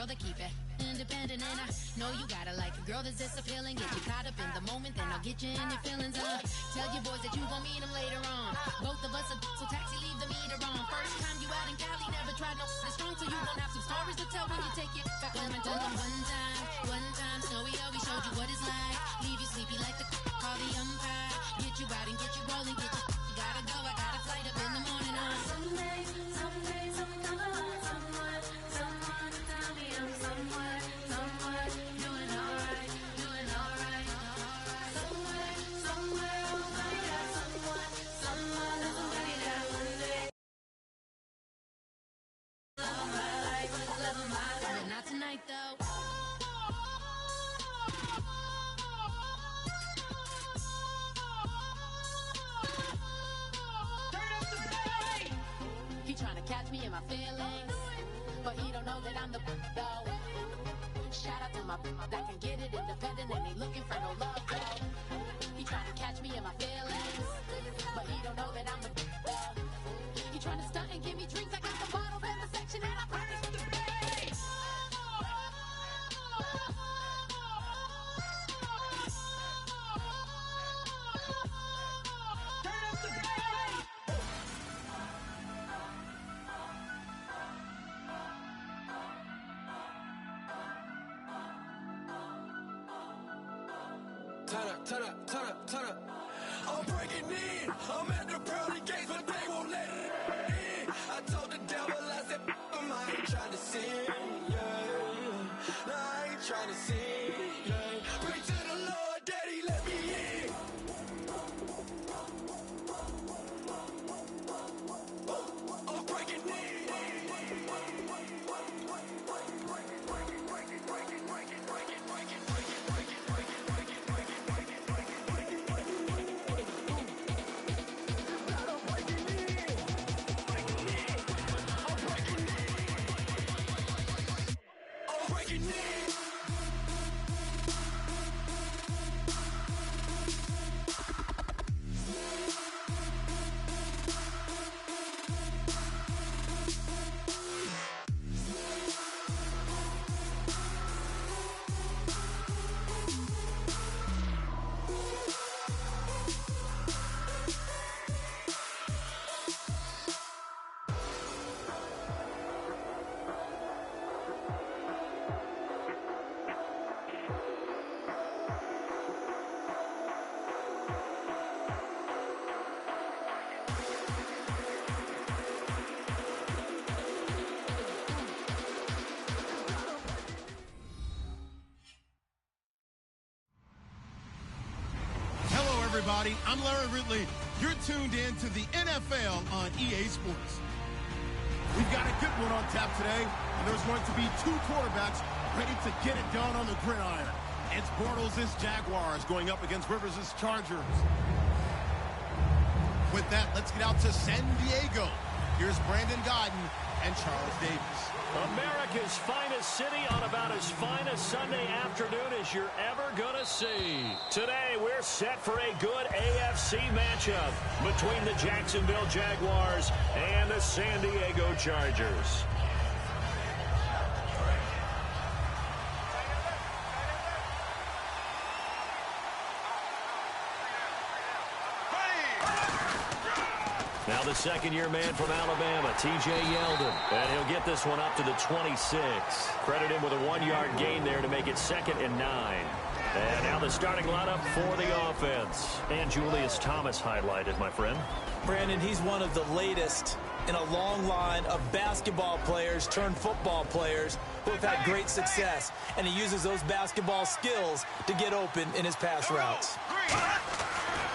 girl that keep it independent, and I know you gotta like a girl that's this appealing. Get you caught up in the moment, then I'll get you in your feelings. Tell your boys that you gon' meet them later on. Both of us are so taxi, leave the meter on. First time you out in Cali, never tried no this strong, so you gon' have some stories to tell when you take it back home and tell them one time, Snowy always showed you what it's like. Leave you sleepy like the call the umpire. Get you out and get you rolling, get you gotta go, I got a flight up in the morning on someday, someone to tell me I'm somewhere, doing alright. Somewhere, oh my God, someone is away that one day. Love of my life, but not tonight though. He tryna catch me in my feelings, but he don't know that I'm the though. Shout out to my that can get it independent and ain't looking for no love though. He tryna catch me in my feelings, but he don't know that I'm the though. He tryna stunt and give me drinks. I got the bottles in the section and I promise to pay. Turn up. I'm breaking in. I'm at the pearly gates, but they won't let it in. I told the devil, I said, I ain't trying to sin, yeah. No, I ain't trying to sin, yeah. Pray to the Lord, Daddy, let me in. I'm breaking in. Everybody, I'm Larry Ridley. You're tuned in to the NFL on EA Sports. We've got a good one on tap today, and there's going to be two quarterbacks ready to get it done on the gridiron. It's Bortles' Jaguars going up against Rivers' Chargers. With that, let's get out to San Diego. Here's Brandon Godden and Charles Davis. America's finest city on about as fine a Sunday afternoon as you're ever going to see. Today, we're set for a good AFC matchup between the Jacksonville Jaguars and the San Diego Chargers. Now the second-year man from Alabama, T.J. Yeldon. And he'll get this one up to the 26. Credit him with a 1-yard gain there to make it 2nd and 9. And now the starting lineup for the offense. And Julius Thomas highlighted, my friend. Brandon, he's one of the latest in a long line of basketball players turned football players who have had great success. And he uses those basketball skills to get open in his pass routes.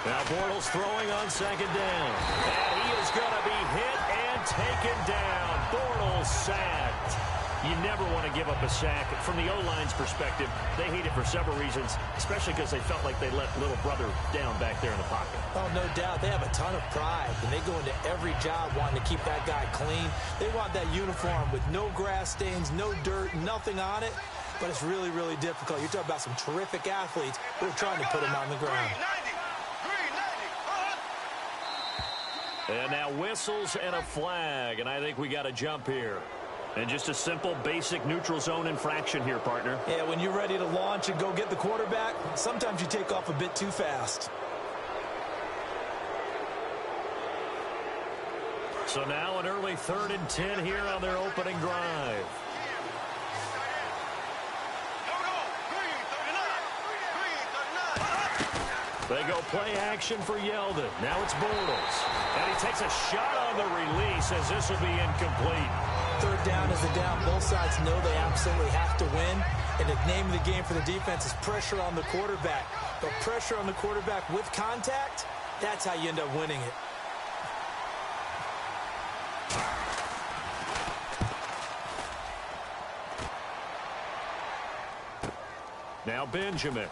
Now Bortles throwing on 2nd down. And he is going to be hit and taken down. Bortles sacked. You never want to give up a sack. From the O-line's perspective, they hate it for several reasons, especially because they felt like they let little brother down back there in the pocket. Oh, no doubt. They have a ton of pride, and they go into every job wanting to keep that guy clean. They want that uniform with no grass stains, no dirt, nothing on it. But it's really, really difficult. You're talking about some terrific athletes who are trying to put him on the ground. And now whistles and a flag, and I think we got a jump here. And just a simple, basic neutral zone infraction here, partner. Yeah, when you're ready to launch and go get the quarterback, sometimes you take off a bit too fast. So now an early 3rd and 10 here on their opening drive. They go play action for Yeldon. Now it's Bortles. And he takes a shot on the release as this will be incomplete. 3rd down is the down. Both sides know they absolutely have to win. And the name of the game for the defense is pressure on the quarterback. But pressure on the quarterback with contact, that's how you end up winning it. Now Benjamin.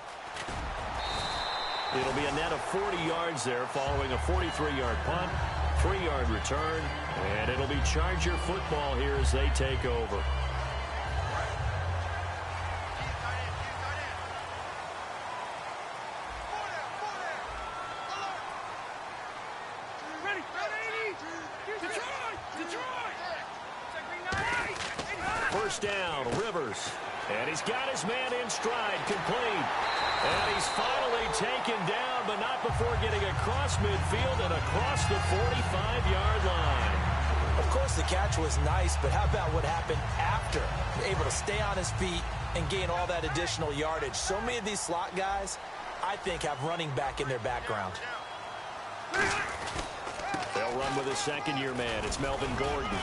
It'll be a net of 40 yards there following a 43-yard punt, 3-yard return, and it'll be Charger football here as they take over. First down, Rivers. And he's got his man in stride, complete. And he's finally taken down, but not before getting across midfield and across the 45-yard line. Of course, the catch was nice, but how about what happened after? Able to stay on his feet and gain all that additional yardage. So many of these slot guys, I think, have running back in their background. They'll run with his second-year man. It's Melvin Gordon.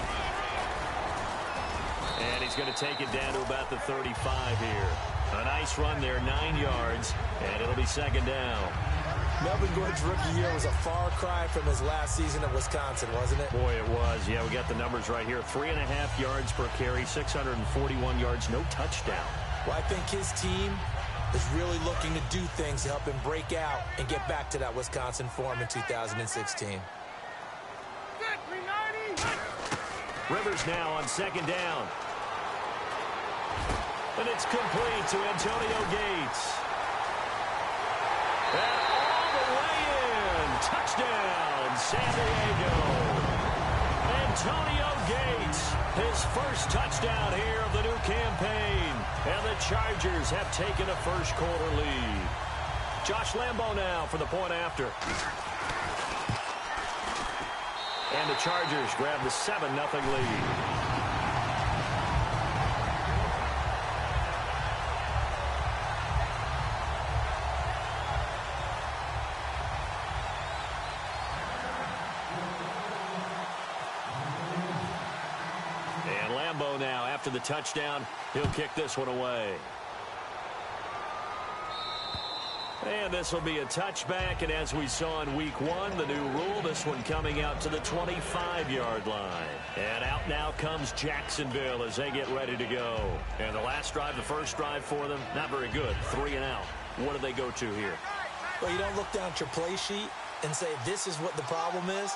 And he's going to take it down to about the 35 here. A nice run there, 9 yards, and it'll be second down. Melvin Gordon's rookie year was a far cry from his last season at Wisconsin, wasn't it? Boy, it was. Yeah, we got the numbers right here. 3.5 yards per carry, 641 yards, no touchdown. Well, I think his team is really looking to do things to help him break out and get back to that Wisconsin form in 2016. Rivers now on second down. And it's complete to Antonio Gates. And all the way in. Touchdown, San Diego. Antonio Gates, his first touchdown here of the new campaign. And the Chargers have taken a first-quarter lead. Josh Lambo now for the point after. And the Chargers grab the 7-0 lead. And Lambo now, after the touchdown, he'll kick this one away. And this will be a touchback, and as we saw in week 1, the new rule, this one coming out to the 25-yard line. And out now comes Jacksonville as they get ready to go. And the last drive, the first drive for them, not very good, 3 and out. What do they go to here? Well, you don't look down at your play sheet and say, this is what the problem is.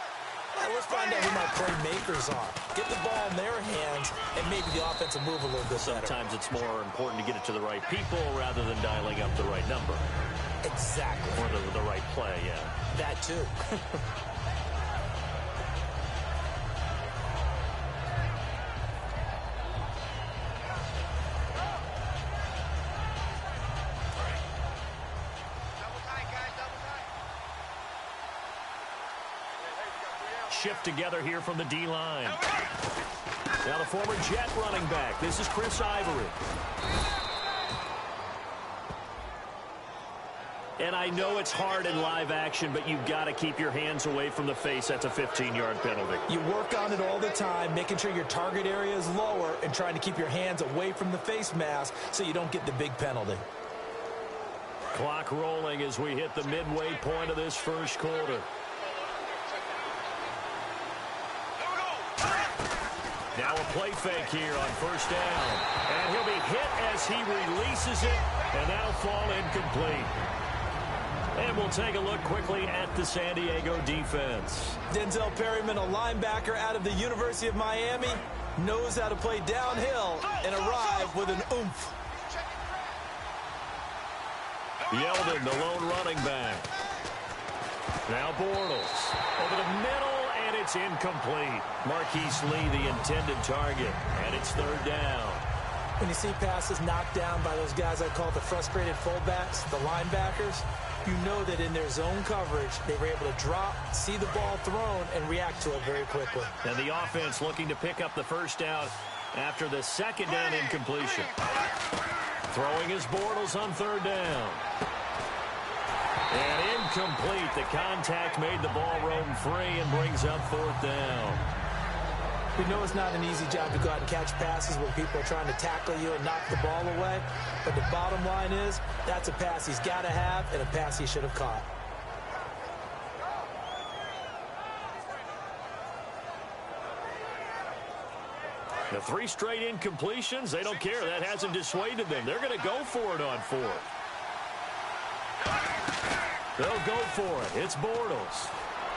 Well, let's find out who my playmakers are. Get the ball in their hands, and maybe the offense will move a little bit better. Sometimes it's more important to get it to the right people rather than dialing up the right number. Exactly. Or the right play, yeah. That too. Shift together here from the D-line. Now the former Jet running back. This is Chris Ivory. And I know it's hard in live action, but you've got to keep your hands away from the face. That's a 15-yard penalty. You work on it all the time, making sure your target area is lower and trying to keep your hands away from the face mask so you don't get the big penalty. Clock rolling as we hit the midway point of this first quarter. Now a play fake here on first down. And he'll be hit as he releases it, and that'll fall incomplete. And we'll take a look quickly at the San Diego defense. Denzel Perryman, a linebacker out of the University of Miami, knows how to play downhill and arrive with an oomph. Yeldon, the lone running back. Now Bortles over the middle, and and it's incomplete. Marquise Lee, the intended target, and it's third down. When you see passes knocked down by those guys I call the frustrated fullbacks, the linebackers, you know that in their zone coverage, they were able to drop, see the ball thrown, and react to it very quickly. And the offense looking to pick up the first down after the second down incompletion. Throwing his Bortles on third down. And incomplete. The contact made the ball roam free and brings up fourth down. We know it's not an easy job to go out and catch passes when people are trying to tackle you and knock the ball away. But the bottom line is, that's a pass he's got to have and a pass he should have caught. The 3 straight incompletions, they don't care. That hasn't dissuaded them. They're going to go for it on fourth. They'll go for it. It's Bortles.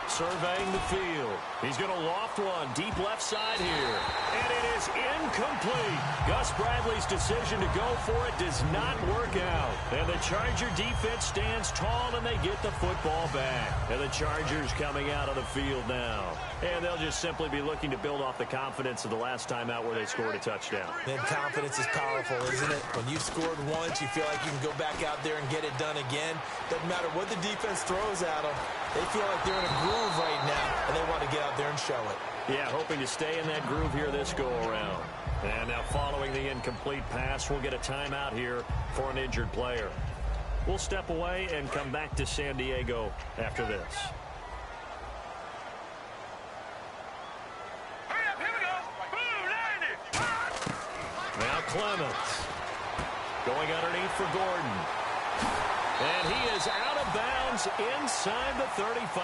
Surveying the field. He's going to loft one deep left side here. And it is incomplete. Gus Bradley's decision to go for it does not work out. And the Charger defense stands tall and they get the football back. And the Chargers coming out of the field now. And they'll just simply be looking to build off the confidence of the last time out where they scored a touchdown. And confidence is powerful, isn't it? When you've scored once, you feel like you can go back out there and get it done again. Doesn't matter what the defense throws at them. They feel like they're in a groove right now, and they want to get out there and show it. Yeah, hoping to stay in that groove here this go-around. And now following the incomplete pass, we'll get a timeout here for an injured player. We'll step away and come back to San Diego after this. Now Clements going underneath for Gordon. And he is out of bounds inside the 35.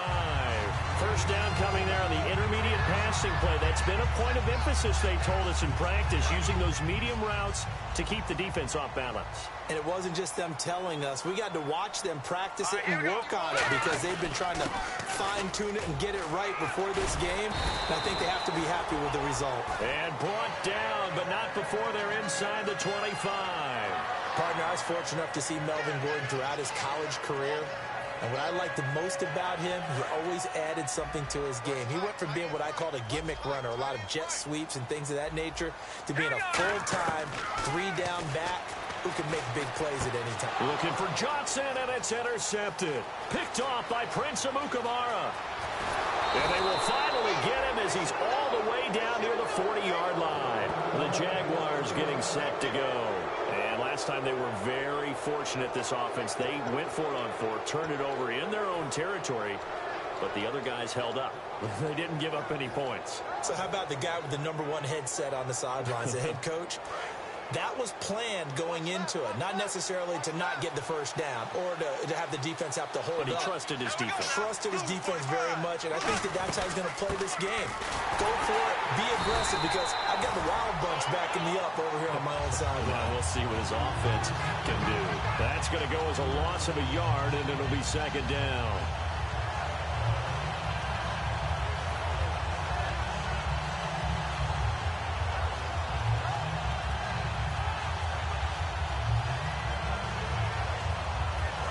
First down coming there on the intermediate passing play. That's been a point of emphasis, they told us in practice, using those medium routes to keep the defense off balance. And it wasn't just them telling us. We got to watch them practice it and work on it because they've been trying to fine-tune it and get it right before this game. And I think they have to be happy with the result. And brought down, but not before they're inside the 25. Partner, I was fortunate enough to see Melvin Gordon throughout his college career. And what I liked the most about him, he always added something to his game. He went from being what I called a gimmick runner, a lot of jet sweeps and things of that nature, to being a full-time, 3-down back who can make big plays at any time. Looking for Johnson, and it's intercepted. Picked off by Prince Amukamara. And they will finally get him as he's all the way down near the 40-yard line. The Jaguars getting set to go. And last time they were very fortunate, this offense. They went for it on fourth, turned it over in their own territory, but the other guys held up. They didn't give up any points. So how about the guy with the #1 headset on the sidelines, the head coach? That was planned going into it, not necessarily to not get the first down or to have the defense have to hold up. But he trusted his defense. Trusted his defense very much, and I think that that's how he's going to play this game. Go for it, be aggressive, because I've got the wild bunch backing me up over here on my own side. Well, we'll see what his offense can do. That's going to go as a loss of a yard, and it'll be second down.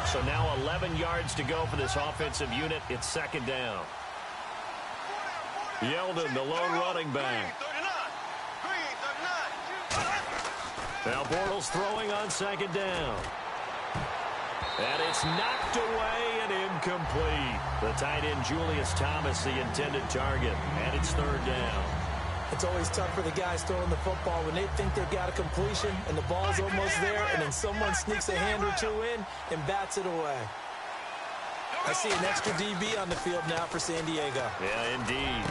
So now 11 yards to go for this offensive unit. It's second down. Yeldon, the lone running back. Now Bortles throwing on second down. And it's knocked away and incomplete. The tight end Julius Thomas, the intended target. And it's third down. It's always tough for the guys throwing the football when they think they've got a completion and the ball's almost there, and then someone sneaks a hand or two in and bats it away. I see an extra DB on the field now for San Diego. Yeah, indeed.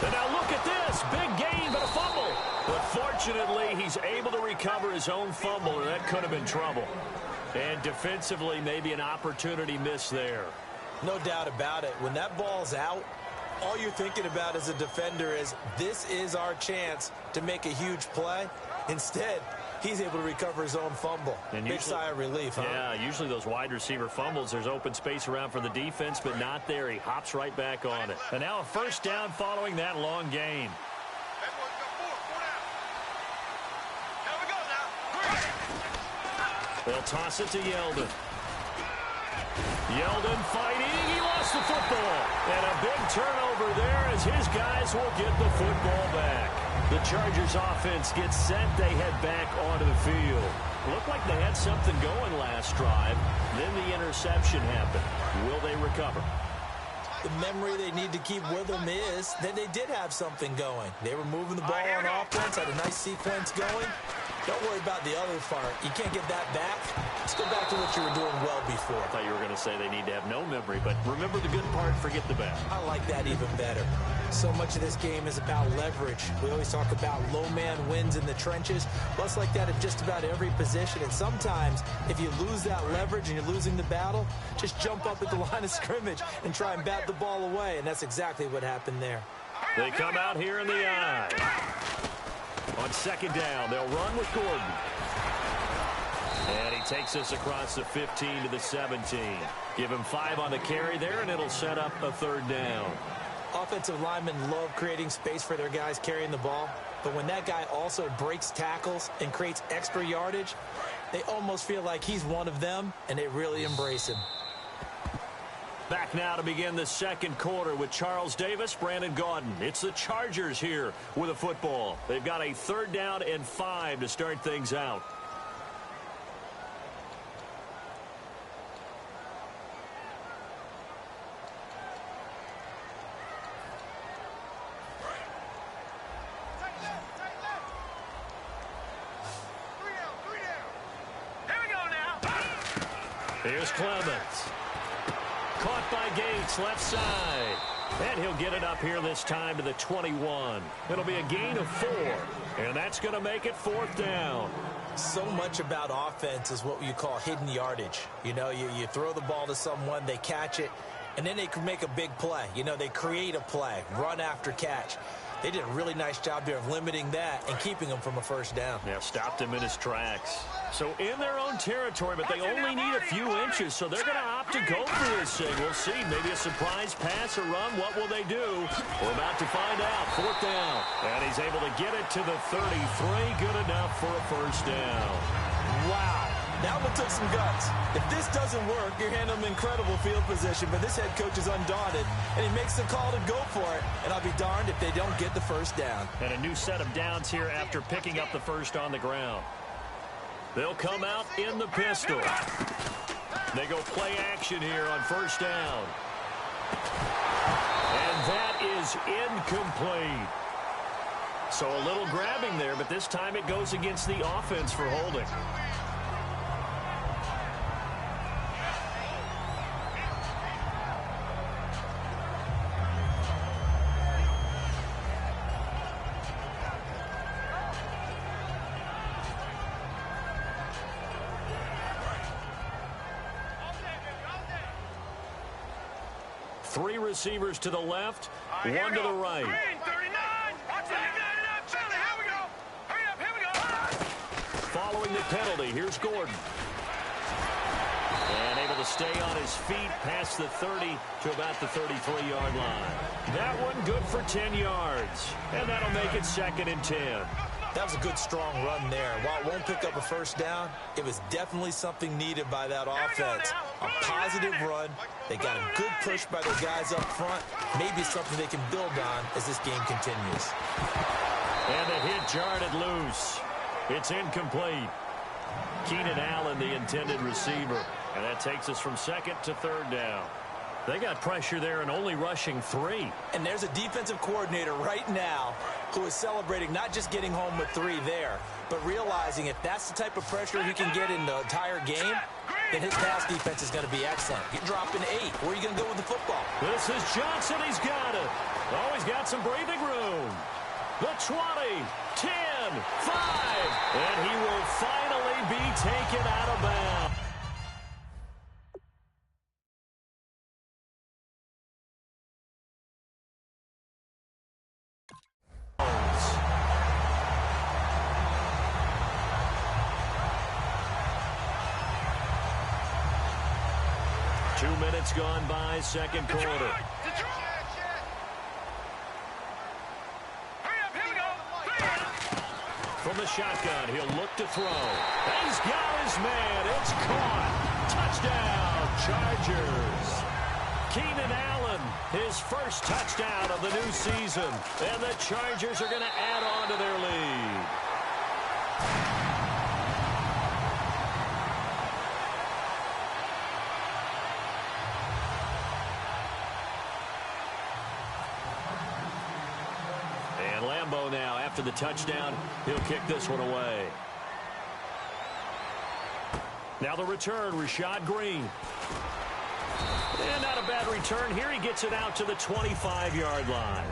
And now look at this. Big gain, but a fumble. But fortunately, he's able to recover his own fumble, or that could have been trouble. And defensively, maybe an opportunity miss there. No doubt about it. When that ball's out, all you're thinking about as a defender is, this is our chance to make a huge play. Instead, he's able to recover his own fumble. And big sigh of relief, huh? Yeah, usually those wide receiver fumbles, there's open space around for the defense, but not there. He hops right back on it. And now a first down following that long gain. They'll toss it to Yeldon. Yeldon fighting. He lost the football. And a big turnover there as his guys will get the football back. The Chargers offense gets set. They head back onto the field. Looked like they had something going last drive. Then the interception happened. Will they recover? The memory they need to keep with them is that they did have something going. They were moving the ball on offense, had a nice sequence going. Don't worry about the other part. You can't get that back. Let's go back to what you were doing well before. I thought you were going to say they need to have no memory, but remember the good part, forget the bad. I like that even better. So much of this game is about leverage. We always talk about low man wins in the trenches. Well, it's like that at just about every position. And sometimes, if you lose that leverage and you're losing the battle, just jump up at the line of scrimmage and try and bat the ball away. And that's exactly what happened there. They come out here in the eye. On second down, they'll run with Gordon. And he takes us across the 15 to the 17. Give him 5 on the carry there, and it'll set up a third down. Offensive linemen love creating space for their guys carrying the ball. But when that guy also breaks tackles and creates extra yardage, they almost feel like he's one of them, and they really embrace him. Back now to begin the second quarter with Charles Davis, Brandon Gaudin. It's the Chargers here with a football. They've got a third down and 5 to start things out. Here's Clemens. Caught by Gates, left side. And he'll get it up here this time to the 21. It'll be a gain of 4. And that's going to make it fourth down. So much about offense is what you call hidden yardage. You know, you throw the ball to someone, they catch it, and then they can make a big play. You know, they create a play, run after catch. They did a really nice job here of limiting that and keeping him from a first down. Yeah, stopped him in his tracks. So in their own territory, but they only need a few inches, so they're going to opt to go for this thing. We'll see. Maybe a surprise pass or run. What will they do? We're about to find out. Fourth down. And he's able to get it to the 33. Good enough for a first down. Wow. That one took some guts. If this doesn't work, you're handling incredible field position, but this head coach is undaunted, and he makes the call to go for it, and I'll be darned if they don't get the first down. And a new set of downs here after picking up the first on the ground. They'll come out in the pistol. They go play action here on first down. And that is incomplete. So a little grabbing there, but this time it goes against the offense for holding. Three receivers to the left, one to the right. Following the penalty, here's Gordon. And able to stay on his feet past the 30 to about the 33-yard line. That one good for 10 yards. And that'll make it 2nd and 10. That was a good, strong run there. While it won't pick up a first down, it was definitely something needed by that offense. A positive run. They got a good push by their guys up front. Maybe something they can build on as this game continues. And the hit jarred it loose. It's incomplete. Keenan Allen, the intended receiver. And that takes us from 2nd to 3rd down. They got pressure there and only rushing 3. And there's a defensive coordinator right now who is celebrating not just getting home with 3 there, but realizing if that's the type of pressure he can get in the entire game, then his pass defense is going to be excellent. You're dropping 8. Where are you going to go with the football? This is Johnson. He's got it. Oh, he's got some breathing room. The 20, 10, 5. And he will finally be taken out of bounds. Minutes gone by, second quarter. From the shotgun, he'll look to throw. And he's got his man. It's caught. Touchdown, Chargers. Keenan Allen, his first touchdown of the new season. And the Chargers are going to add on to their lead. And Lambeau now, after the touchdown, he'll kick this one away. Now the return, Rashad Green. And not a bad return here. He gets it out to the 25-yard line.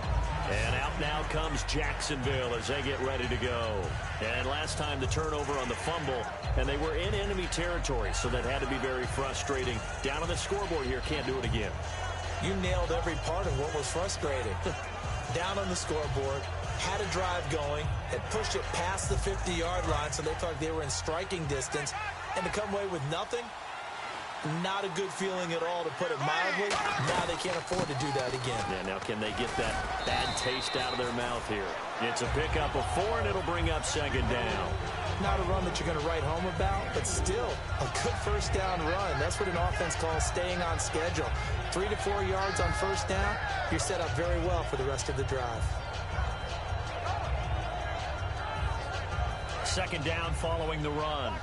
And out now comes Jacksonville as they get ready to go. And last time the turnover on the fumble, and they were in enemy territory, so that had to be very frustrating. Down on the scoreboard here, can't do it again. You nailed every part of what was frustrating. Down on the scoreboard, had a drive going, had pushed it past the 50-yard line, so they thought they were in striking distance, and to come away with nothing, not a good feeling at all, to put it mildly. Now they can't afford to do that again. Yeah, now can they get that bad taste out of their mouth here? It's a pickup of 4, and it'll bring up second down. Not a run that you're going to write home about, but still a good first down run. That's what an offense calls staying on schedule. 3 to 4 yards on first down, you're set up very well for the rest of the drive. Second down following the run.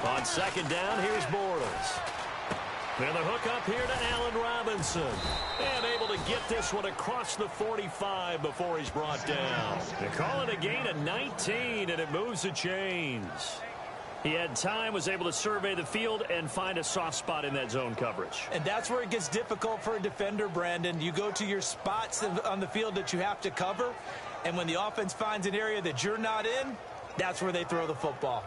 On second down, here's Bortles. And the hook up here to Allen Robinson. And able to get this one across the 45 before he's brought down. They call it a gain of 19, and it moves the chains. He had time, was able to survey the field and find a soft spot in that zone coverage. And that's where it gets difficult for a defender, Brandon. You go to your spots on the field that you have to cover, and when the offense finds an area that you're not in, that's where they throw the football.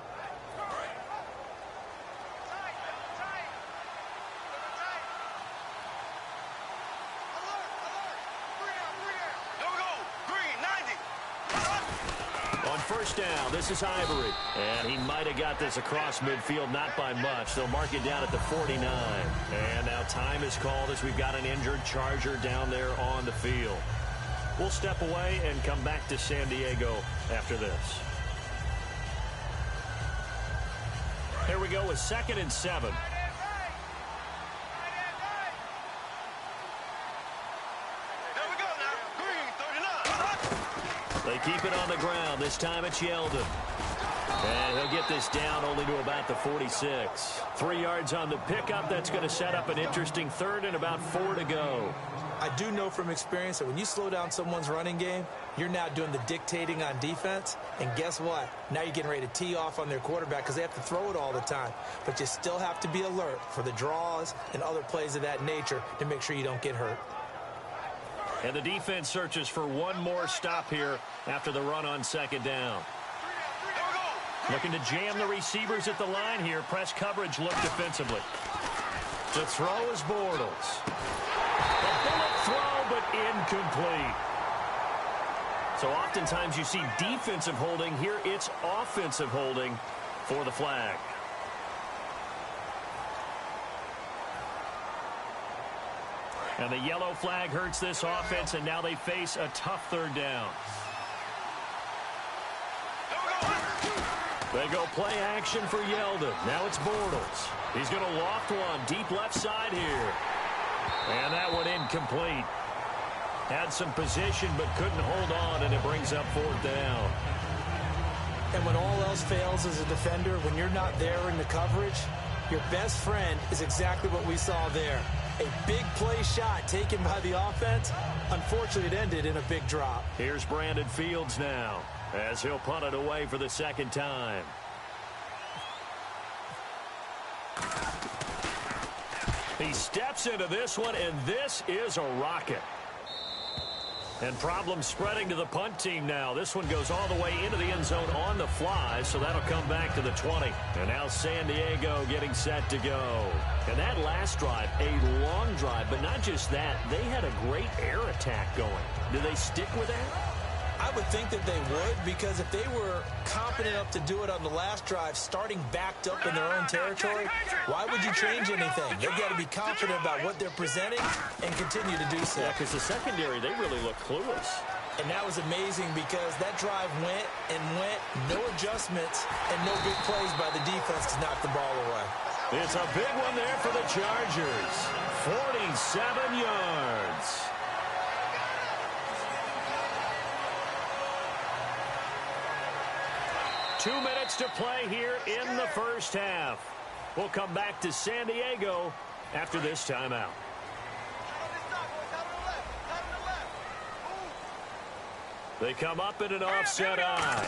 First down, this is Ivory. And he might have got this across midfield, not by much. They'll mark it down at the 49. And now time is called as we've got an injured Charger down there on the field. We'll step away and come back to San Diego after this. Here we go with 2nd and 7. They keep it on the ground. This time it's Yeldon. And he'll get this down only to about the 46. 3 yards on the pickup. That's going to set up an interesting third and about 4 to go. I do know from experience that when you slow down someone's running game, you're now doing the dictating on defense. And guess what? Now you're getting ready to tee off on their quarterback because they have to throw it all the time. But you still have to be alert for the draws and other plays of that nature to make sure you don't get hurt. And the defense searches for one more stop here after the run on second down. Looking to jam the receivers at the line here. Press coverage look defensively. To throw is Bortles. A bullet throw, but incomplete. So oftentimes you see defensive holding. Here it's offensive holding for the flag. And the yellow flag hurts this offense, and now they face a tough third down. They go play action for Yeldon. Now it's Bortles. He's going to loft one deep left side here. And that one incomplete. Had some position but couldn't hold on, and it brings up 4th down. And when all else fails as a defender, when you're not there in the coverage, your best friend is exactly what we saw there. A big play shot taken by the offense. Unfortunately, it ended in a big drop. Here's Brandon Fields now as he'll punt it away for the second time. He steps into this one, and this is a rocket. And problems spreading to the punt team now. This one goes all the way into the end zone on the fly, so that'll come back to the 20. And now San Diego getting set to go. And that last drive, a long drive, but not just that. They had a great air attack going. Do they stick with that? I would think that they would, because if they were confident enough to do it on the last drive, starting backed up in their own territory, why would you change anything? They've got to be confident about what they're presenting and continue to do so. Yeah, because the secondary, they really look clueless. And that was amazing because that drive went and went, no adjustments, and no big plays by the defense to knock the ball away. It's a big one there for the Chargers. 47 yards. Two minutes to play here in the first half. We'll come back to San Diego after this timeout. They come up in an offset eye.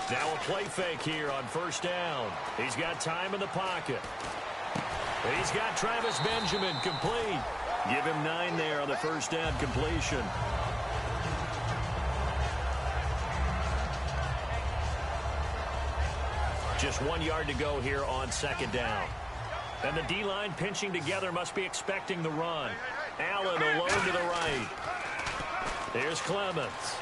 Now a play fake here on first down. He's got time in the pocket. He's got Travis Benjamin complete. Give him 9 there on the first down completion. Just 1 yard to go here on second down. And the D-line pinching together must be expecting the run. Allen alone to the right. Here's Clements.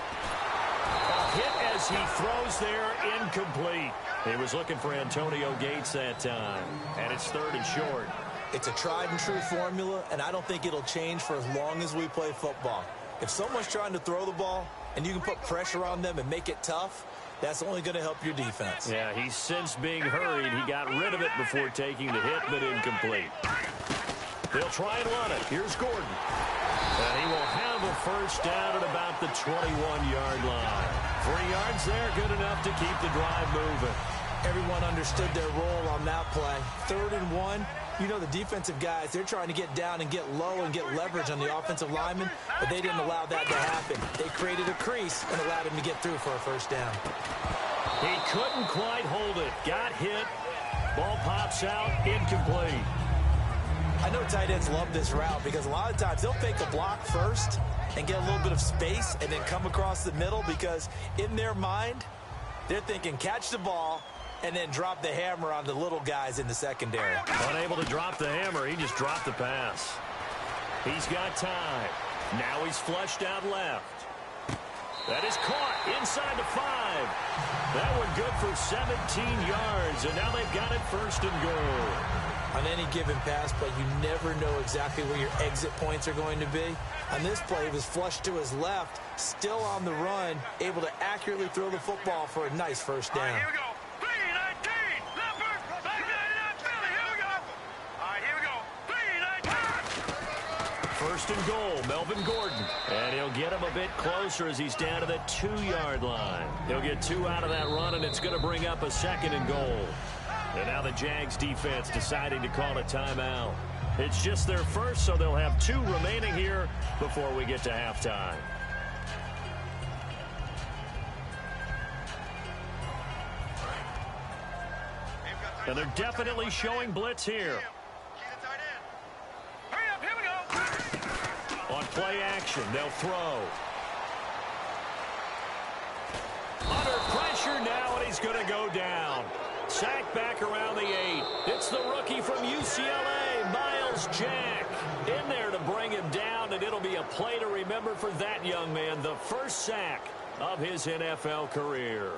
A hit as he throws there, incomplete. He was looking for Antonio Gates that time. And it's 3rd and short. It's a tried and true formula, and I don't think it'll change for as long as we play football. If someone's trying to throw the ball and you can put pressure on them and make it tough, that's only going to help your defense. Yeah, he's since being hurried. He got rid of it before taking the hit, but incomplete. They'll try and run it. Here's Gordon. And he will have a first down at about the 21-yard line. 3 yards there, good enough to keep the drive moving. Everyone understood their role on that play. 3rd and 1. You know the defensive guys, they're trying to get down and get low and get leverage on the offensive lineman, but they didn't allow that to happen. They created a crease and allowed him to get through for a first down. He couldn't quite hold it. Got hit. Ball pops out, incomplete. I know tight ends love this route because a lot of times they'll fake a block first and get a little bit of space and then come across the middle because in their mind, they're thinking catch the ball and then drop the hammer on the little guys in the secondary. Unable to drop the hammer, he just dropped the pass. He's got time. Now he's flushed out left. That is caught inside the 5. That one good for 17 yards, and now they've got it 1st and goal. On any given pass play, you never know exactly where your exit points are going to be. On this play, he was flushed to his left, still on the run, able to accurately throw the football for a nice first down. All right, here we go. 3-19, left, back 99, Philly, here we go. All right, here we go. 3-19. 1st and goal, Melvin Gordon. And he'll get him a bit closer as he's down to the 2-yard line. He'll get 2 out of that run, and it's going to bring up a 2nd and goal. And now the Jags defense deciding to call a timeout. It's just their first, so they'll have 2 remaining here before we get to halftime. And they're definitely showing blitz here. Hurry up, here we go. On play action, they'll throw. Under pressure now, and he's going to go down. Sacked back around the 8. It's the rookie from UCLA, Miles Jack, in there to bring him down, and it'll be a play to remember for that young man, the first sack of his NFL career.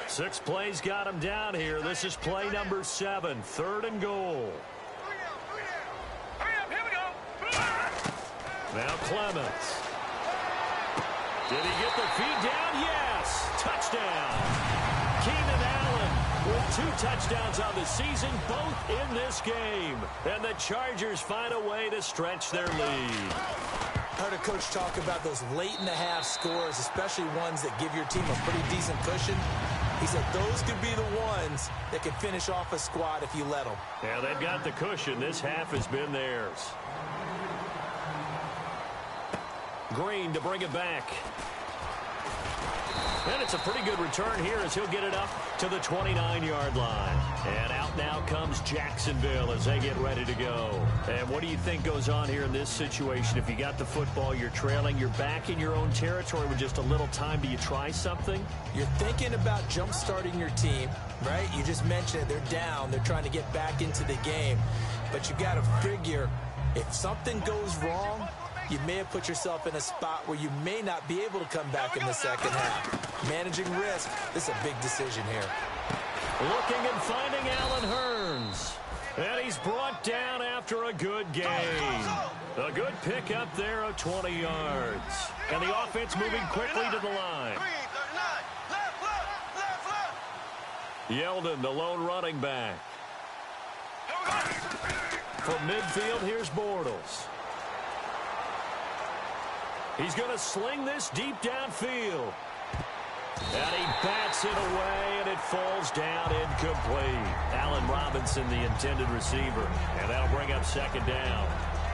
6 plays got him down here. This is play number 7, 3rd and goal. Hurry up, here we go. Now Clements. Did he get the feed down? Yes. Touchdown. Keenan Allen with 2 touchdowns on the season, both in this game. And the Chargers find a way to stretch their lead. I heard a coach talk about those late-in-the-half scores, especially ones that give your team a pretty decent cushion. He said those could be the ones that could finish off a squad if you let them. Yeah, they've got the cushion. This half has been theirs. Green to bring it back. And it's a pretty good return here as he'll get it up to the 29-yard line. And out now comes Jacksonville as they get ready to go. And what do you think goes on here in this situation? If you got the football, you're trailing, you're back in your own territory with just a little time. Do you try something? You're thinking about jump-starting your team, right? You just mentioned it. They're down. They're trying to get back into the game. But you got to figure if something goes wrong, you may have put yourself in a spot where you may not be able to come back in the second half. Managing risk, this is a big decision here. Looking and finding Allen Hurns. And he's brought down after a good game. A good pickup there of 20 yards. And the offense moving quickly to the line. Yeldon, the lone running back. From midfield, here's Bortles. He's going to sling this deep downfield. And he bats it away, and it falls down incomplete. Allen Robinson, the intended receiver. And that'll bring up second down.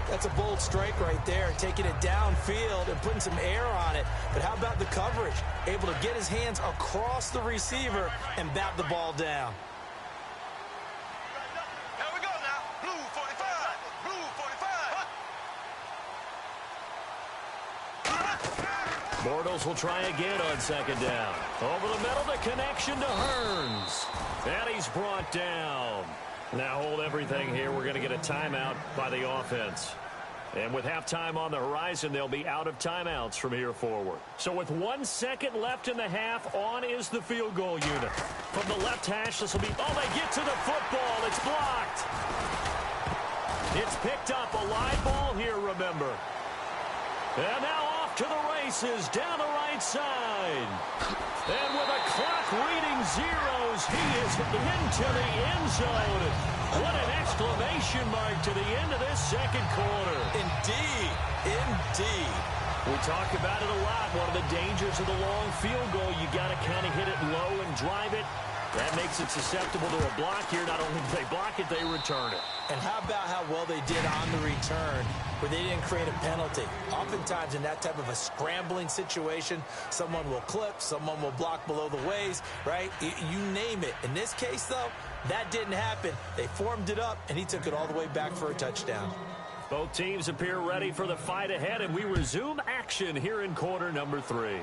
That's a bold strike right there, taking it downfield and putting some air on it. But how about the coverage? Able to get his hands across the receiver and bat the ball down. Here we go now. Blue 45. Blue 45. Bortles will try again on second down. Over the middle, the connection to Hearns. And he's brought down. Now hold everything here. We're going to get a timeout by the offense. And with halftime on the horizon, they'll be out of timeouts from here forward. So with 1 second left in the half, on is the field goal unit. From the left hash, this will be, oh, they get to the football. It's blocked. It's picked up. A live ball here, remember. And now off to the races down the right side. And with a clock reading zeros, he is into the end zone. What an exclamation mark to the end of this second quarter. Indeed. Indeed. We talk about it a lot. One of the dangers of the long field goal, you got to kind of hit it low and drive it. That makes it susceptible to a block here. Not only do they block it, they return it. And how about how well they did on the return where they didn't create a penalty? Oftentimes in that type of a scrambling situation, someone will clip, someone will block below the waist, right? You name it. In this case, though, that didn't happen. They formed it up, and he took it all the way back for a touchdown. Both teams appear ready for the fight ahead, and we resume action here in quarter number 3.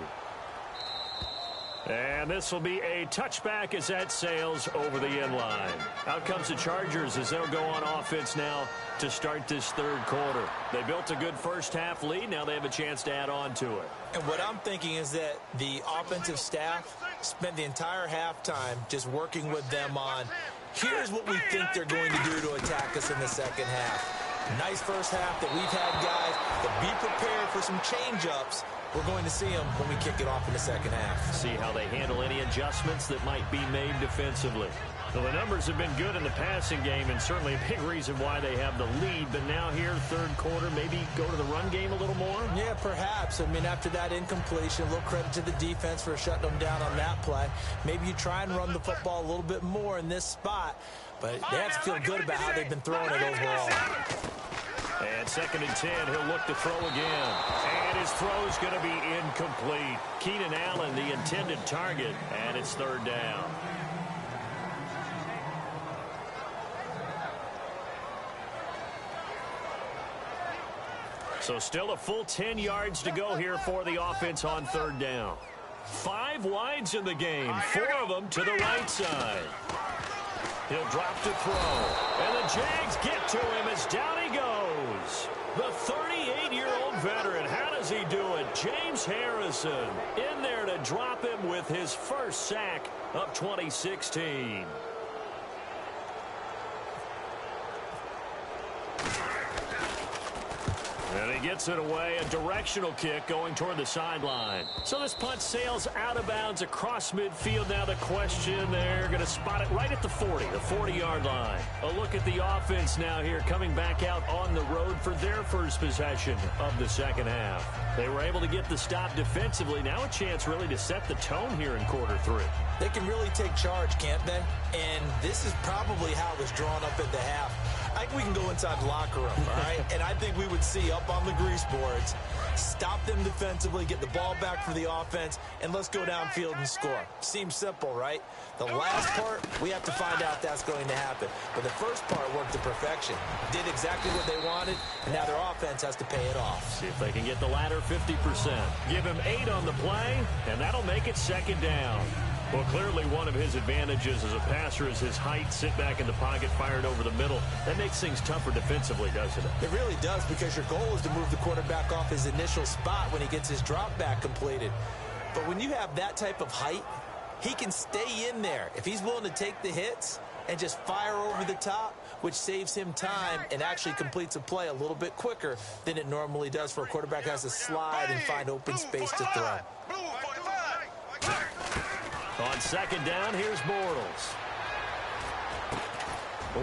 And this will be a touchback as that sails over the end line. Out comes the Chargers as they'll go on offense now to start this third quarter. They built a good first half lead. Now they have a chance to add on to it. And what I'm thinking is that the offensive staff spent the entire halftime just working with them on, here's what we think they're going to do to attack us in the second half. Nice first half that we've had guys, but be prepared for some change-ups. We're going to see them when we kick it off in the second half. See how they handle any adjustments that might be made defensively. Well, the numbers have been good in the passing game, and certainly a big reason why they have the lead. But now here, third quarter, maybe go to the run game a little more? Yeah, perhaps. I mean, after that incompletion, a little credit to the defense for shutting them down on that play. Maybe you try and run the football a little bit more in this spot. But they have to feel good about how they've been throwing it overall. And 2nd and 10, he'll look to throw again. And his throw's going to be incomplete. Keenan Allen, the intended target, and it's third down. So still a full 10 yards to go here for the offense on third down. 5 wides in the game, 4 of them to the right side. He'll drop to throw. And the Jags get to him as down he goes. The 38-year-old veteran, how does he do it? James Harrison in there to drop him with his first sack of 2016. And he gets it away, a directional kick going toward the sideline. So this punt sails out of bounds across midfield. Now the question, they're going to spot it right at the 40, the 40-yard line. A look at the offense now here, coming back out on the road for their first possession of the second half. They were able to get the stop defensively. Now a chance really to set the tone here in quarter 3. They can really take charge, can't they? And this is probably how it was drawn up at the half. I think we can go inside the locker room, all right? And I think we would see up on the grease boards, stop them defensively, get the ball back for the offense, and let's go downfield and score. Seems simple, right? The last part, we have to find out that's going to happen. But the first part worked to perfection. Did exactly what they wanted, and now their offense has to pay it off. See if they can get the latter 50%. Give him 8 on the play, and that'll make it second down. Well, clearly one of his advantages as a passer is his height. Sit back in the pocket, fired over the middle. That makes things tougher defensively, doesn't it? It really does, because your goal is to move the quarterback off his initial spot when he gets his drop back completed. But when you have that type of height, he can stay in there. If he's willing to take the hits and just fire over the top, which saves him time and actually completes a play a little bit quicker than it normally does for a quarterback who has to slide and find open space to throw. On second down, here's Bortles.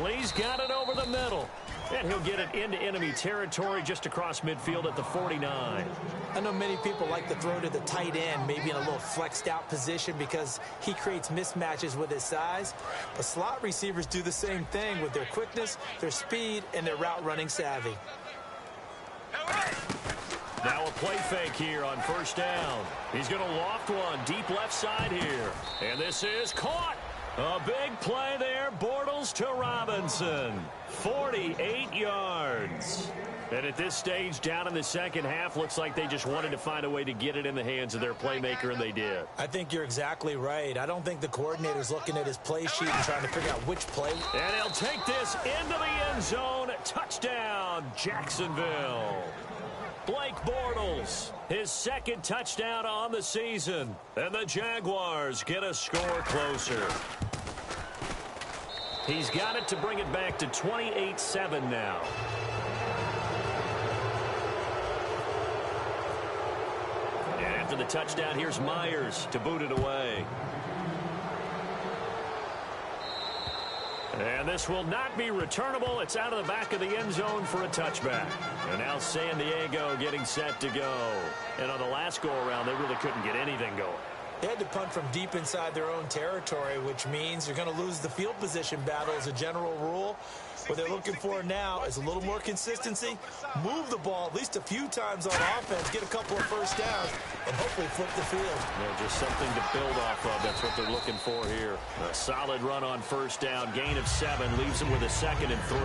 Lee's got it over the middle. And he'll get it into enemy territory just across midfield at the 49. I know many people like to throw to the tight end, maybe in a little flexed out position because he creates mismatches with his size. But slot receivers do the same thing with their quickness, their speed, and their route running savvy. Now a play fake here on first down. He's going to loft one deep left side here. And this is caught. A big play there, Bortles to Robinson. 48 yards. And at this stage, down in the second half, looks like they just wanted to find a way to get it in the hands of their playmaker, and they did. I think you're exactly right. I don't think the coordinator's looking at his play sheet and trying to figure out which play. And he'll take this into the end zone. Touchdown, Jacksonville. Blake Bortles, his second touchdown on the season. And the Jaguars get a score closer. He's got it to bring it back to 28-7 now. And after the touchdown, here's Myers to boot it away. And this will not be returnable. It's out of the back of the end zone for a touchback. And now San Diego getting set to go. And on the last go-around, they really couldn't get anything going. They had to punt from deep inside their own territory, which means you're going to lose the field position battle as a general rule. What they're looking for now is a little more consistency, move the ball at least a few times on offense, get a couple of first downs, and hopefully flip the field. Yeah, just something to build off of. That's what they're looking for here. A solid run on first down, gain of 7, leaves them with a 2nd and 3.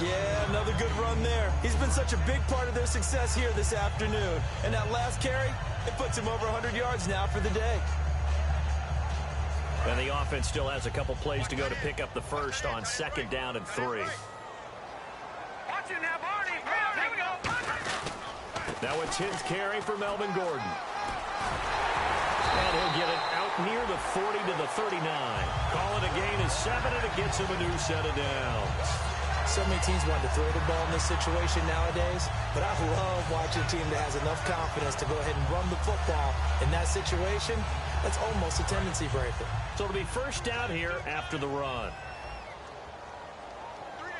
Yeah, another good run there. He's been such a big part of their success here this afternoon. And that last carry, it puts him over 100 yards now for the day. And the offense still has a couple plays to go to pick up the first on 2nd down and 3. Now a 10th carry for Melvin Gordon. And he'll get it out near the 40 to the 39. Call it a gain of 7, and it gets him a new set of downs. So many teams want to throw the ball in this situation nowadays, but I love watching a team that has enough confidence to go ahead and run the football in that situation. That's almost a tendency breaker. So it'll be first down here after the run. Here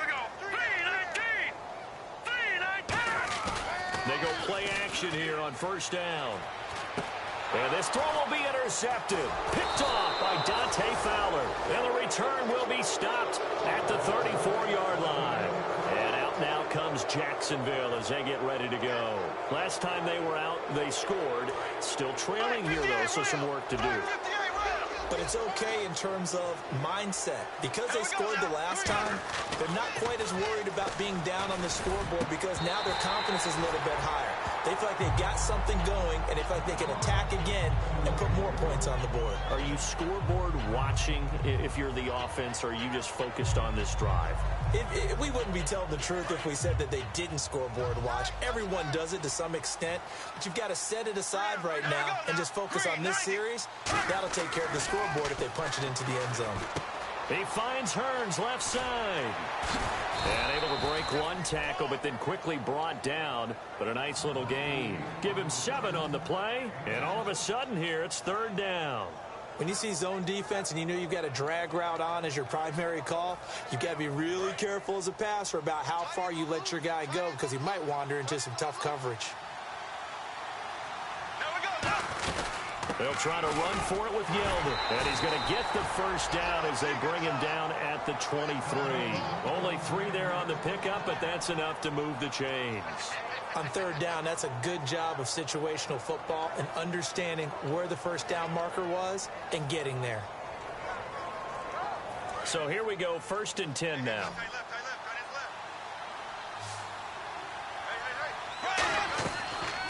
we go. 3-19. 3-19. They go play action here on first down. And this throw will be intercepted. Picked off by Dante Fowler. And the return will be stopped at the 34-yard line. And out now comes Jacksonville as they get ready to go. Last time they were out, they scored. Still trailing here, though, so some work to do. But it's okay in terms of mindset. Because they scored the last time, they're not quite as worried about being down on the scoreboard because now their confidence is a little bit higher. They feel like they've got something going, and they feel like they can attack again and put more points on the board. Are you scoreboard watching if you're the offense, or are you just focused on this drive? We wouldn't be telling the truth if we said that they didn't scoreboard watch. Everyone does it to some extent, but you've got to set it aside right now and just focus on this series. That'll take care of the scoreboard if they punch it into the end zone. He finds Hearns left side. And able to break one tackle, but then quickly brought down. But a nice little gain. Give him 7 on the play, and all of a sudden here it's 3rd down. When you see zone defense and you know you've got a drag route on as your primary call, you've got to be really careful as a passer about how far you let your guy go because he might wander into some tough coverage. They'll try to run for it with Yeldon. And he's going to get the first down as they bring him down at the 23. Only 3 there on the pickup, but that's enough to move the chains. On 3rd down, that's a good job of situational football and understanding where the first down marker was and getting there. So here we go, 1st and 10 now.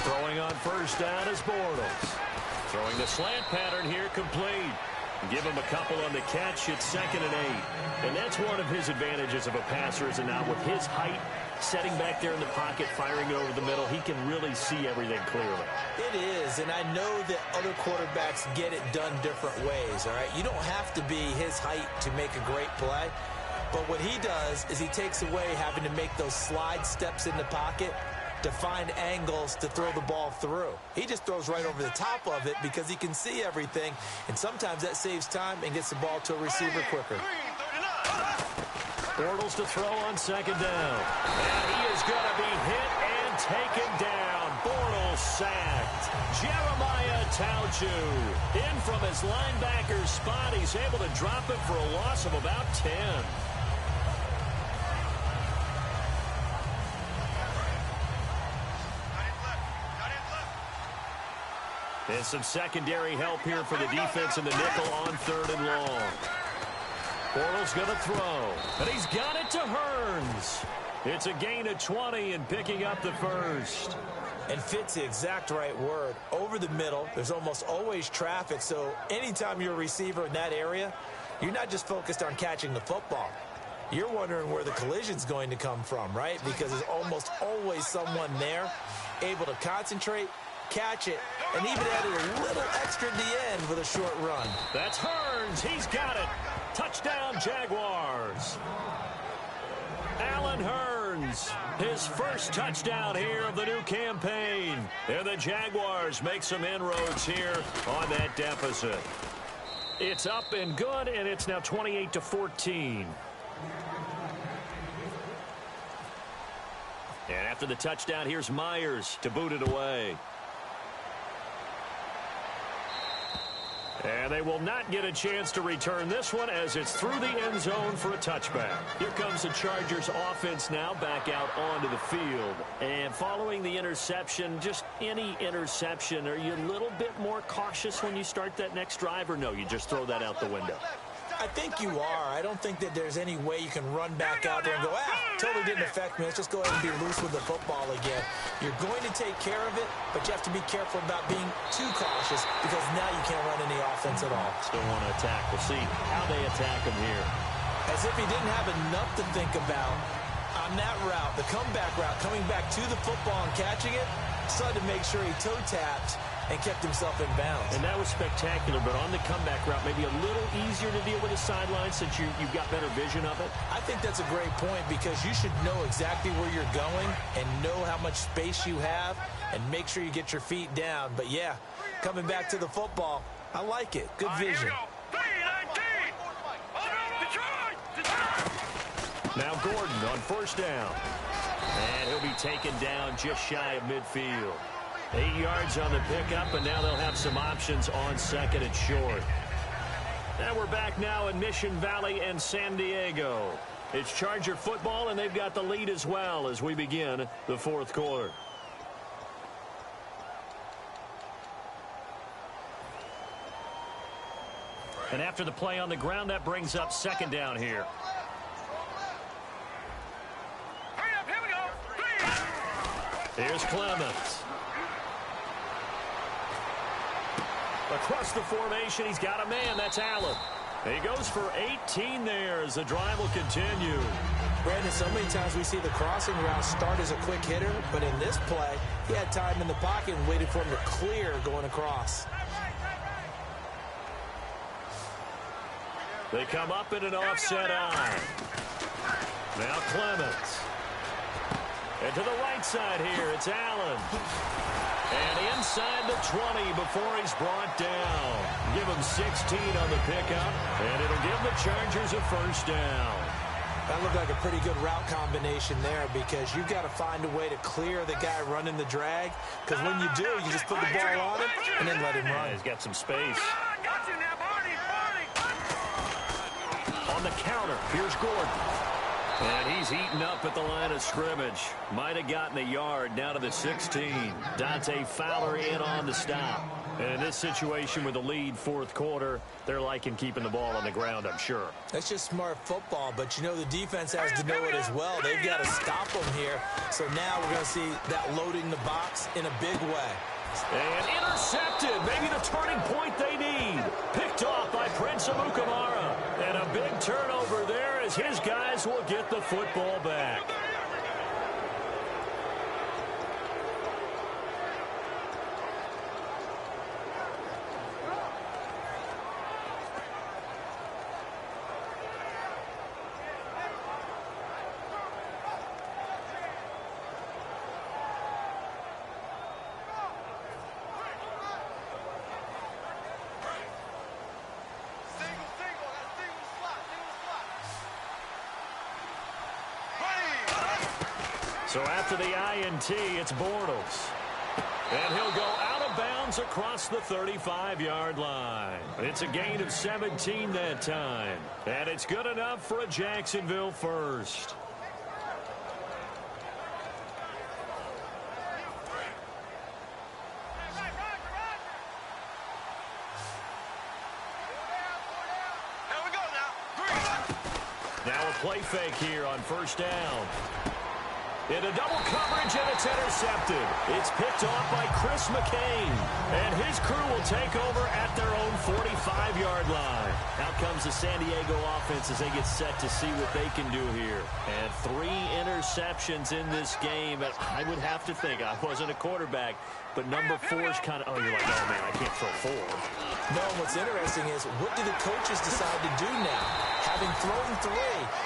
Throwing on first down is Bortles. Throwing the slant pattern here complete. Give him a couple on the catch. It's 2nd and 8. And that's one of his advantages of a passer, is it not? With his height, setting back there in the pocket, firing it over the middle. He can really see everything clearly. It is, and I know that other quarterbacks get it done different ways, all right? You don't have to be his height to make a great play, but what he does is he takes away having to make those slide steps in the pocket to find angles to throw the ball through. He just throws right over the top of it because he can see everything, and sometimes that saves time and gets the ball to a receiver quicker. Bortles to throw on second down. And he is going to be hit and taken down. Bortles sacked. Jeremiah Tauju in from his linebacker spot. He's able to drop it for a loss of about 10. And some secondary help here for the defense in the nickel on 3rd and long. Bortles going to throw, and he's got it to Hearns. It's a gain of 20 and picking up the first. And fits the exact right word. Over the middle, there's almost always traffic, so anytime you're a receiver in that area, you're not just focused on catching the football. You're wondering where the collision's going to come from, right? Because there's almost always someone there able to concentrate, catch it, and even added a little extra at the end with a short run. That's Hearns. He's got it. Touchdown, Jaguars. Alan Hearns, his first touchdown here of the new campaign. And the Jaguars make some inroads here on that deficit. It's up and good, and it's now 28-14. And after the touchdown, here's Myers to boot it away. And they will not get a chance to return this one as it's through the end zone for a touchback. Here comes the Chargers offense now back out onto the field. And following the interception, just any interception, are you a little bit more cautious when you start that next drive, or no, you just throw that out the window? I think you are. I don't think that there's any way you can run back out there and go, totally didn't affect me. Let's just go ahead and be loose with the football again. You're going to take care of it, but you have to be careful about being too cautious because now you can't run any offense at all. Still want to attack. We'll see how they attack him here. As if he didn't have enough to think about on that route, the comeback route, coming back to the football and catching it, decided to make sure he toe tapped and kept himself in bounds. And that was spectacular, but on the comeback route, maybe a little easier to deal with the sideline since you've got better vision of it? I think that's a great point because you should know exactly where you're going and know how much space you have and make sure you get your feet down. But, yeah, coming back to the football, I like it. Good vision. Now Gordon on first down. And he'll be taken down just shy of midfield. 8 yards on the pickup, and now they'll have some options on second and short. And we're back now in Mission Valley and San Diego. It's Charger football, and they've got the lead as well as we begin the fourth quarter. And after the play on the ground, that brings up second down here. Here's Clemens. Across the formation, he's got a man. That's Allen. He goes for 18 there as the drive will continue. Brandon, so many times we see the crossing route start as a quick hitter, but in this play, he had time in the pocket and waited for him to clear going across. They come up in an offset eye. Now Clemens. And to the right side here, it's Allen. And inside the 20 before he's brought down. Give him 16 on the pickup, and it'll give the Chargers a first down. That looked like a pretty good route combination there because you've got to find a way to clear the guy running the drag, because when you do, you just put the ball on him and then let him run. Yeah, he's got some space. On the counter, here's Gordon. And he's eaten up at the line of scrimmage. Might have gotten a yard down to the 16. Dante Fowler in on the stop. And in this situation with the lead fourth quarter, they're liking keeping the ball on the ground, I'm sure. That's just smart football, but you know the defense has to know it as well. They've got to stop them here. So now we're going to see that loading the box in a big way. And intercepted. Maybe the turning point they need. Picked off by Prince Amukamara. And a big turnover there as his guys will get the football back. So after the INT, it's Bortles. And he'll go out of bounds across the 35-yard line. It's a gain of 17 that time. And it's good enough for a Jacksonville first. Now a play fake here on first down. Into double coverage, and it's intercepted. It's picked off by Chris McCain. And his crew will take over at their own 45-yard line. Out comes the San Diego offense as they get set to see what they can do here. And 3 interceptions in this game. I would have to think, I wasn't a quarterback, but number 4 is kind of, you're like, oh, man, I can't throw 4. No, what's interesting is, what do the coaches decide to do now? Having thrown 3,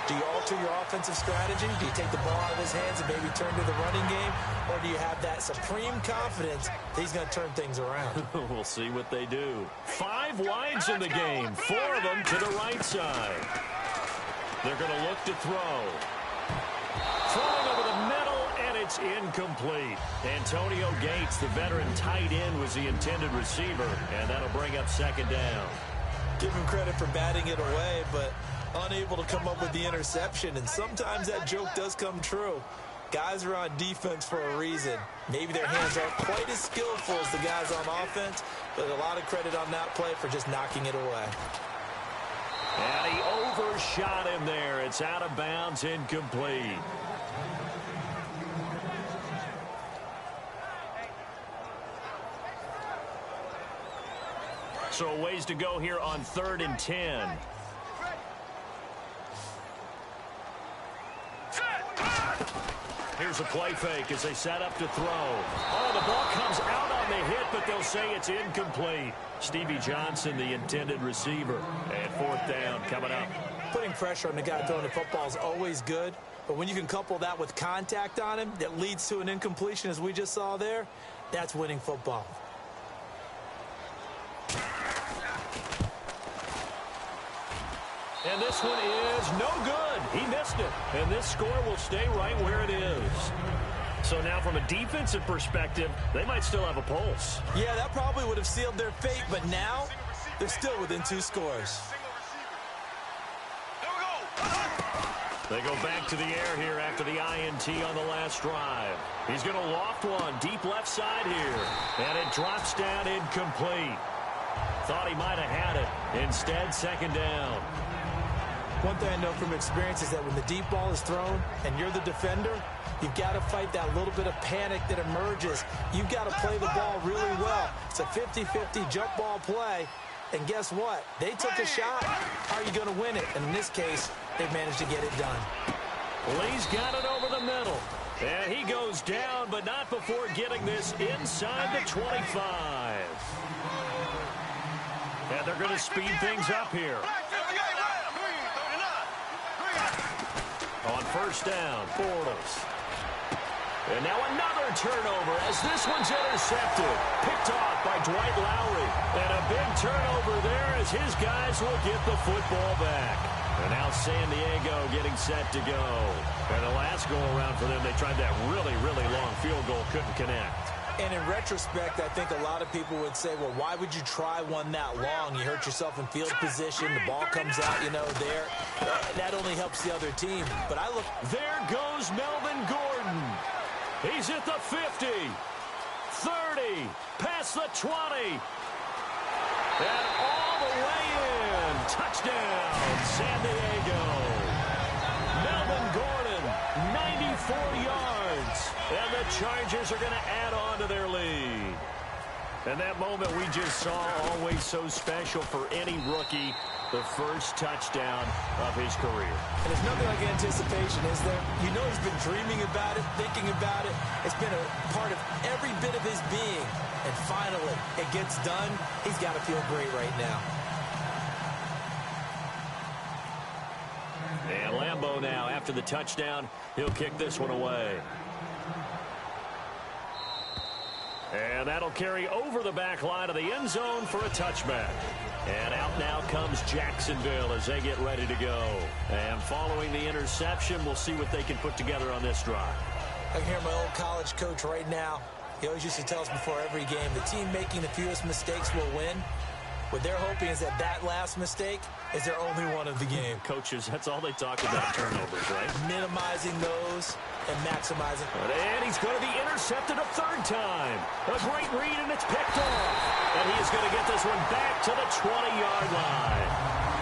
do you alter your offensive strategy? Do you take the ball out of his hands and maybe turn to the running game? Or do you have that supreme confidence that he's going to turn things around? We'll see what they do. 5 wides in the game, 4 of them to the right side. They're going to look to throw. Throwing over the middle, and it's incomplete. Antonio Gates, the veteran tight end, was the intended receiver, and that'll bring up second down. Give him credit for batting it away, but unable to come up with the interception, and sometimes that joke does come true. Guys are on defense for a reason. Maybe their hands aren't quite as skillful as the guys on offense, but a lot of credit on that play for just knocking it away. And he overshot him there. It's out of bounds, incomplete. So a ways to go here on 3rd and 10. Here's a play fake as they set up to throw. Oh, the ball comes out on the hit, but they'll say it's incomplete. Stevie Johnson, the intended receiver. And 4th down coming up. Putting pressure on the guy throwing the football is always good, but when you can couple that with contact on him that leads to an incompletion, as we just saw there, that's winning football. And this one is no good. He missed it. And this score will stay right where it is. So now from a defensive perspective, they might still have a pulse. Yeah, that probably would have sealed their fate, but now they're still within 2 scores. They go back to the air here after the INT on the last drive. He's going to loft one deep left side here. And it drops down incomplete. Thought he might have had it. Instead, second down. One thing I know from experience is that when the deep ball is thrown and you're the defender, you've got to fight that little bit of panic that emerges. You've got to play the ball really well. It's a 50-50 jump ball play. And guess what? They took a shot. How are you going to win it? And in this case, they've managed to get it done. Lee's got it over the middle. And he goes down, but not before getting this inside the 25. And they're going to speed things up here. On first down, Bortles. And now another turnover as this one's intercepted. Picked off by Dwight Lowry. And a big turnover there as his guys will get the football back. And now San Diego getting set to go. And the last go-around for them, they tried that really, really long field goal, couldn't connect. And in retrospect, I think a lot of people would say, well, why would you try one that long? You hurt yourself in field position. The ball comes out, there. That only helps the other team. But I look. There goes Melvin Gordon. He's at the 50, 30, past the 20. And all the way in. Touchdown, San Diego. Melvin Gordon, 94 yards. And the Chargers are going to add on to their lead. And that moment we just saw, always so special for any rookie, the first touchdown of his career. And there's nothing like anticipation, is there? You know he's been dreaming about it, thinking about it. It's been a part of every bit of his being. And finally, it gets done. He's got to feel great right now. And Lambeau now, after the touchdown, he'll kick this one away. And that'll carry over the back line of the end zone for a touchback. And out now comes Jacksonville as they get ready to go. And following the interception, we'll see what they can put together on this drive. I can hear my old college coach right now. He always used to tell us before every game, the team making the fewest mistakes will win. What they're hoping is that that last mistake is their only one of the game. Coaches, that's all they talk about, turnovers, right? Minimizing those and maximizing. And he's going to be intercepted a third time. A great read, and it's picked off. And he is going to get this one back to the 20-yard line.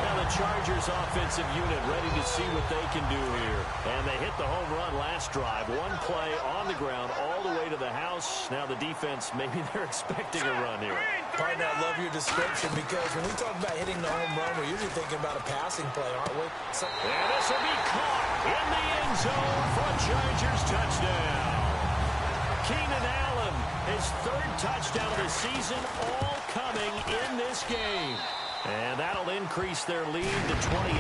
Now the Chargers offensive unit ready to see what they can do here. And they hit the home run last drive. One play on the ground all the way to the house. Now the defense, maybe they're expecting a run here. Partner, I love your description because when we talk about hitting the home run, we're usually thinking about a passing play, aren't we? And this will be caught in the end zone for a Chargers touchdown. Keenan Allen, his third touchdown of the season, all coming in this game. And that'll increase their lead to 28.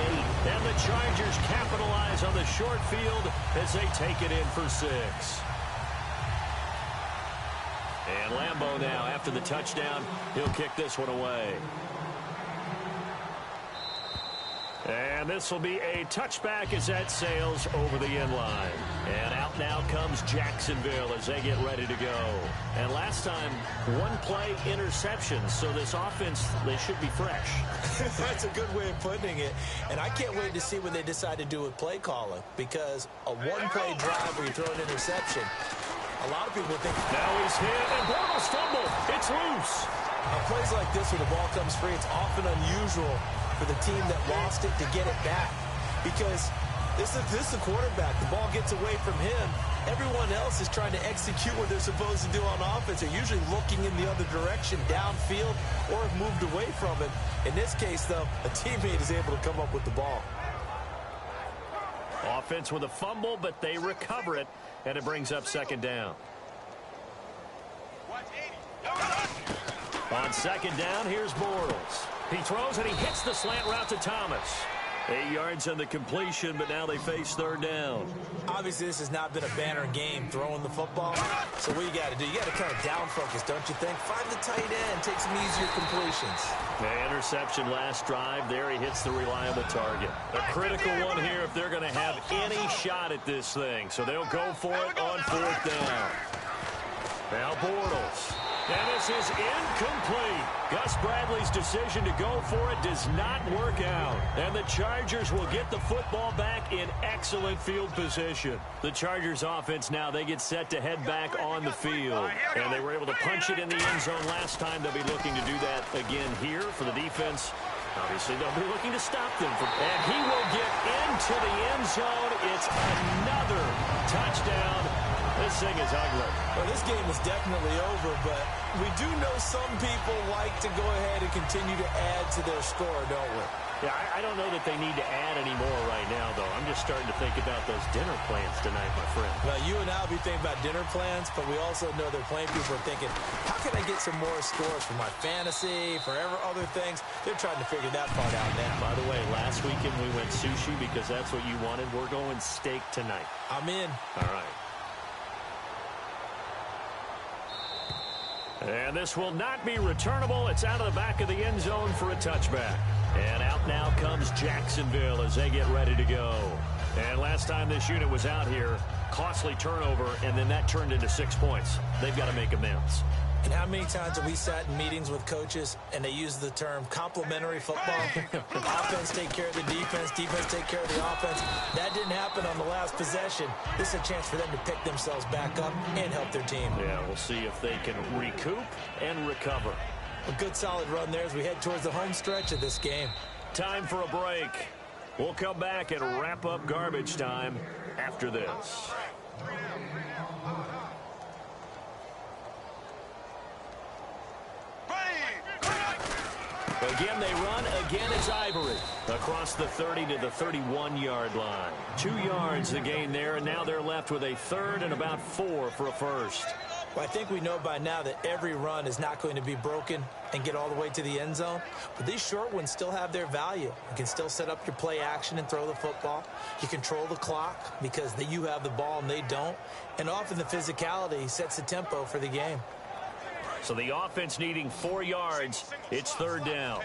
And the Chargers capitalize on the short field as they take it in for 6. And Lambeau now, after the touchdown, he'll kick this one away. And this will be a touchback as that sails over the end line. And out now comes Jacksonville as they get ready to go. And last time, one play interception. So this offense, they should be fresh. That's a good way of putting it. And I can't wait to see what they decide to do with play calling. Because a one-play drive where you throw an interception, a lot of people think, now he's hit, and Bortles fumble. It's loose. On plays like this where the ball comes free, it's often unusual for the team that lost it to get it back. Because this is the quarterback. The ball gets away from him. Everyone else is trying to execute what they're supposed to do on offense. They're usually looking in the other direction, downfield, or have moved away from him. In this case, though, a teammate is able to come up with the ball. Offense with a fumble, but they recover it, and it brings up second down. On second down, here's Bortles. He throws, and he hits the slant route to Thomas. 8 yards on the completion, but now they face third down. Obviously, this has not been a banner game throwing the football. So what you got to do, you got to kind of down focus, don't you think? Find the tight end, take some easier completions. The interception last drive there. He hits the reliable target. A critical one here if they're going to have any shot at this thing. So they'll go for it on fourth down. Now Bortles. And this is incomplete. Gus Bradley's decision to go for it does not work out. And the Chargers will get the football back in excellent field position. The Chargers offense now, they get set to head back on the field. And they were able to punch it in the end zone last time. They'll be looking to do that again here for the defense. Obviously, they'll be looking to stop them. And he will get into the end zone. It's another touchdown. This thing is ugly. Well, this game is definitely over, but we do know some people like to go ahead and continue to add to their score, don't we? Yeah, I don't know that they need to add any more right now, though. I'm just starting to think about those dinner plans tonight, my friend. Well, you and I will be thinking about dinner plans, but we also know they're playing people are thinking, how can I get some more scores for my fantasy, for other things? They're trying to figure that part out now. By the way, last weekend we went sushi because that's what you wanted. We're going steak tonight. I'm in. All right. And this will not be returnable. It's out of the back of the end zone for a touchback. And out now comes Jacksonville as they get ready to go. And last time this unit was out here, costly turnover, and then that turned into 6 points. They've got to make amends. And how many times have we sat in meetings with coaches and they use the term complementary football? Offense take care of the defense, defense take care of the offense. That didn't happen on the last possession. This is a chance for them to pick themselves back up and help their team. Yeah, we'll see if they can recoup and recover. A good solid run there as we head towards the home stretch of this game. Time for a break. We'll come back and wrap up garbage time after this. Again, they run. Again, it's Ivory. Across the 30 to the 31-yard line. 2 yards the gain there, and now they're left with a third and about 4 for a first. Well, I think we know by now that every run is not going to be broken and get all the way to the end zone. But these short ones still have their value. You can still set up your play action and throw the football. You control the clock because you have the ball and they don't. And often the physicality sets the tempo for the game. So the offense needing 4 yards. It's third down.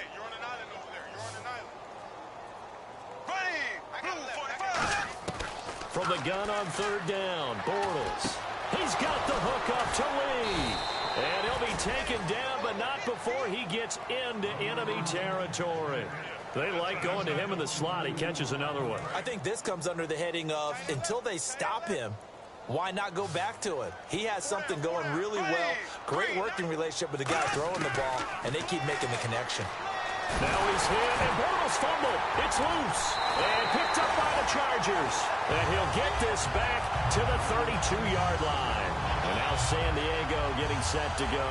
From the gun on third down, Bortles. He's got the hook up to Lee. And he'll be taken down, but not before he gets into enemy territory. They like going to him in the slot. He catches another one. I think this comes under the heading of, until they stop him, why not go back to it? He has something going really well. Great working relationship with the guy throwing the ball, and they keep making the connection. Now he's hit, and Bortles fumbled. It's loose, and picked up by the Chargers. And he'll get this back to the 32-yard line. And now San Diego getting set to go.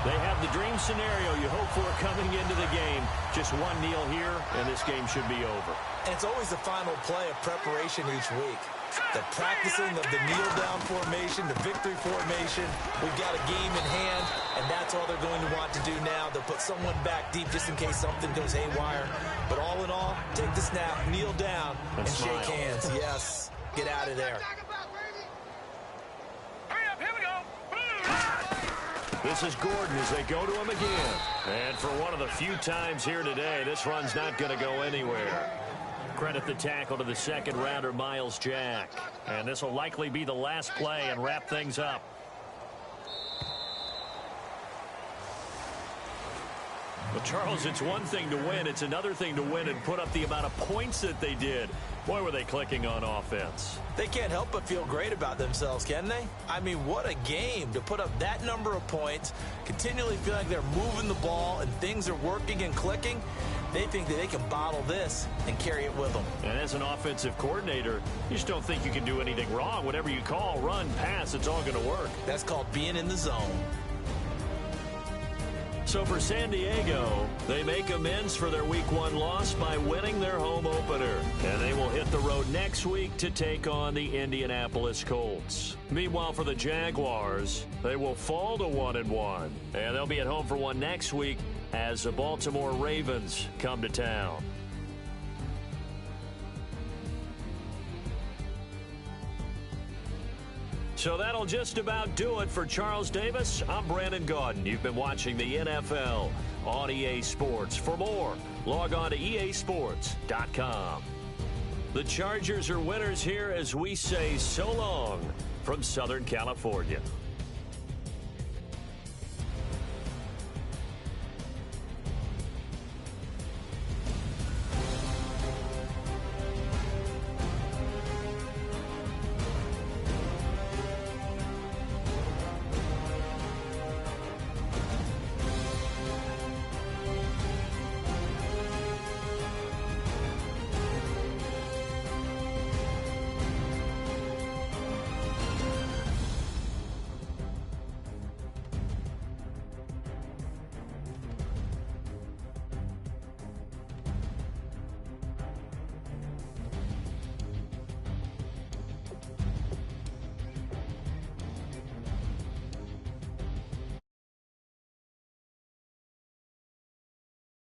They have the dream scenario you hope for coming into the game. Just one kneel here, and this game should be over. And it's always the final play of preparation each week. The practicing of the kneel-down formation, the victory formation. We've got a game in hand, and that's all they're going to want to do now. They'll put someone back deep just in case something goes haywire. But all in all, take the snap, kneel down, and shake hands. Yes, get out of there. Hurry up, here we go. This is Gordon as they go to him again. And for one of the few times here today, this run's not going to go anywhere. Credit the tackle to the second-rounder, Miles Jack. And this will likely be the last play and wrap things up. Well, Charles, it's one thing to win. It's another thing to win and put up the amount of points that they did. Boy, were they clicking on offense. They can't help but feel great about themselves, can they? I mean, what a game to put up that number of points, continually feel like they're moving the ball and things are working and clicking. They think that they can bottle this and carry it with them. And as an offensive coordinator, you just don't think you can do anything wrong. Whatever you call, run, pass, it's all going to work. That's called being in the zone. So for San Diego, they make amends for their Week 1 loss by winning their home opener. And they will hit the road next week to take on the Indianapolis Colts. Meanwhile, for the Jaguars, they will fall to 1-1. And they'll be at home for one next week as the Baltimore Ravens come to town. So that'll just about do it for Charles Davis. I'm Brandon Gaudin. You've been watching the NFL on EA Sports. For more, log on to easports.com. The Chargers are winners here as we say so long from Southern California.